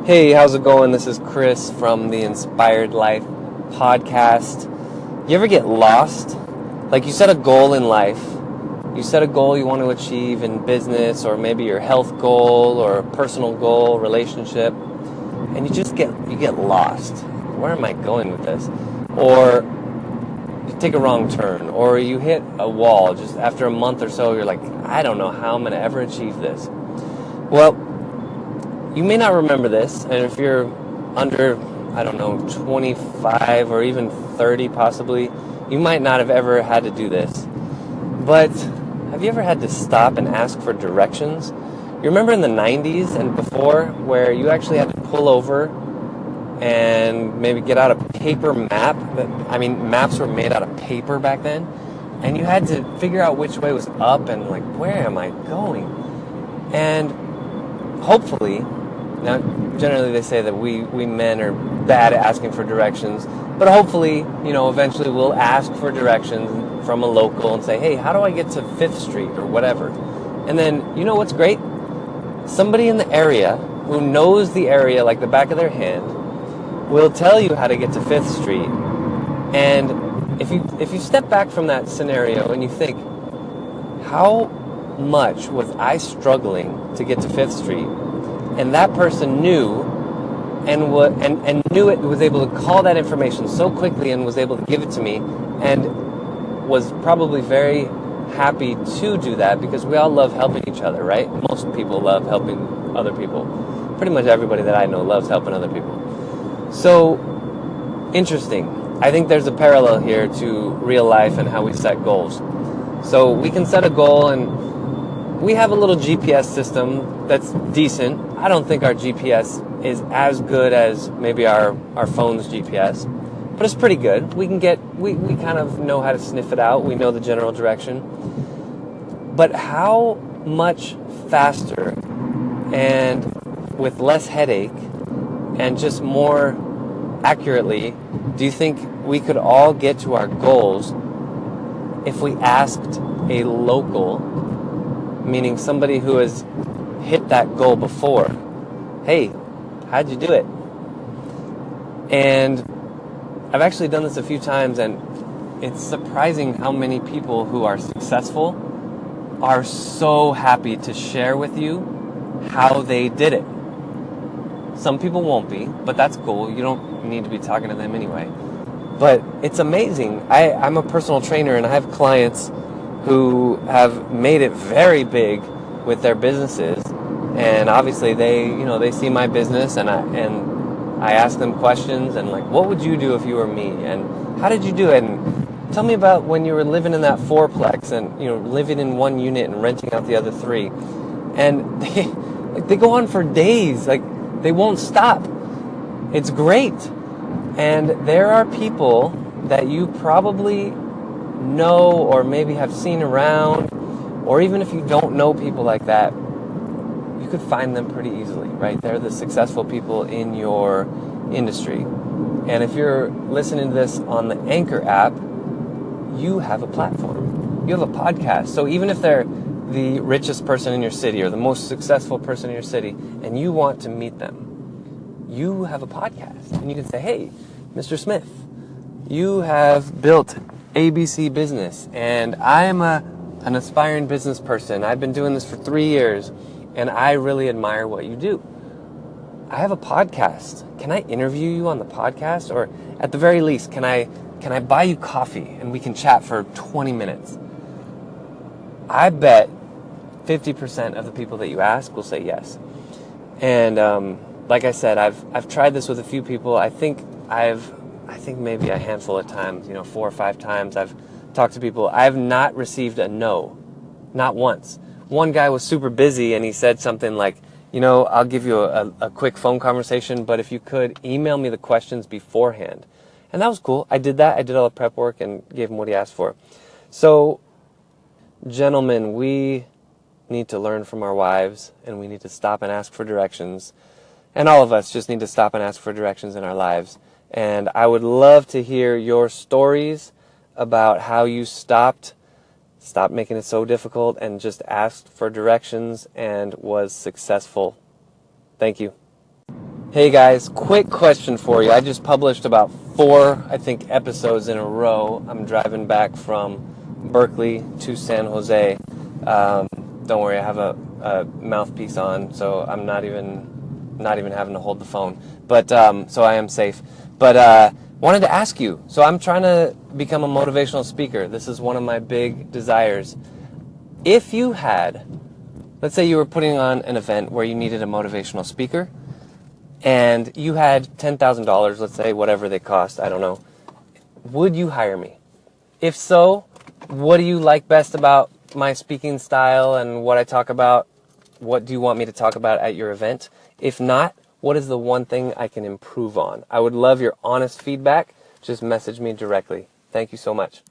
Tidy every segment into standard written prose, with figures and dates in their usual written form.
Hey, how's it going? This is Chris from the Inspired Life podcast. You ever get lost? Like you set a goal in life. You set a goal you want to achieve in business, or maybe your health goal or personal goal, relationship, and you get lost. Where am I going with this? Or you take a wrong turn, or you hit a wall just after a month or so. You're like, I don't know how I'm going to ever achieve this. Well, you may not remember this, and if you're under, 25 or even 30 possibly, you might not have ever had to do this. But have you ever had to stop and ask for directions? You remember in the 90s and before where you actually had to pull over and maybe get out a paper map? Maps were made out of paper back then, and you had to figure out which way was up and like, where am I going? And hopefully, now, generally they say that we men are bad at asking for directions, but hopefully, eventually we'll ask for directions from a local and say, hey, how do I get to 5th Street or whatever? And then, you know what's great? Somebody in the area who knows the area like the back of their hand will tell you how to get to 5th Street. And if you step back from that scenario and you think, how much was I struggling to get to 5th Street? And that person knew and knew it, was able to call that information so quickly and was able to give it to me, and was probably very happy to do that, because we all love helping each other, right? Most people love helping other people. Pretty much everybody that I know loves helping other people. So, interesting. I think there's a parallel here to real life and how we set goals. So we can set a goal, and we have a little GPS system that's decent. I don't think our GPS is as good as maybe our phone's GPS, but it's pretty good. We kind of know how to sniff it out. We know the general direction. But how much faster and with less headache and just more accurately do you think we could all get to our goals if we asked a local, meaning somebody who has hit that goal before, hey, how'd you do it? And I've actually done this a few times, and it's surprising how many people who are successful are so happy to share with you how they did it. Some people won't be, but that's cool. You don't need to be talking to them anyway. But it's amazing. I'm a personal trainer, and I have clients who have made it very big with their businesses, and obviously they see my business, and I ask them questions, and like, what would you do if you were me, and how did you do it, and tell me about when you were living in that fourplex and living in one unit and renting out the other 3, and they go on for days, like they won't stop. It's great. And there are people that you probably know or maybe have seen around, or even if you don't know people like that, you could find them pretty easily, right? They're the successful people in your industry. And if you're listening to this on the Anchor app, you have a platform. You have a podcast. So even if they're the richest person in your city or the most successful person in your city, and you want to meet them, you have a podcast. And you can say, hey, Mr. Smith, you have built ABC business, and I am an aspiring business person. I've been doing this for 3 years, and I really admire what you do. I have a podcast. Can I interview you on the podcast? Or at the very least, can I buy you coffee and we can chat for 20 minutes? I bet 50% of the people that you ask will say yes. And like I said, I've tried this with a few people. I think maybe a handful of times, 4 or 5 times I've talked to people. I have not received a no, not once. One guy was super busy, and he said something like, I'll give you a quick phone conversation, but if you could email me the questions beforehand. And that was cool. I did that. I did all the prep work and gave him what he asked for. So, gentlemen, we need to learn from our wives, and we need to stop and ask for directions. And all of us just need to stop and ask for directions in our lives. And I would love to hear your stories about how you stopped making it so difficult and just asked for directions and was successful. Thank you. Hey guys, quick question for you. I just published about 4, I think, episodes in a row. I'm driving back from Berkeley to San Jose. Don't worry, I have a mouthpiece on, so I'm not even having to hold the phone. But so I am safe. But wanted to ask you. So I'm trying to become a motivational speaker. This is one of my big desires. If you had, let's say you were putting on an event where you needed a motivational speaker, and you had $10,000, let's say, whatever they cost, I don't know, would you hire me? If so, what do you like best about my speaking style and what I talk about? What do you want me to talk about at your event? If not, what is the one thing I can improve on? I would love your honest feedback. Just message me directly. Thank you so much.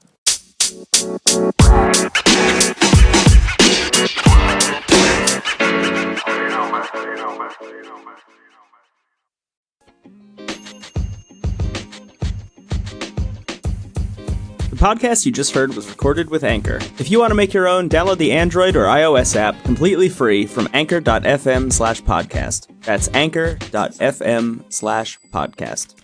The podcast you just heard was recorded with Anchor. If you want to make your own, download the Android or iOS app completely free from anchor.fm/podcast. That's anchor.fm/podcast.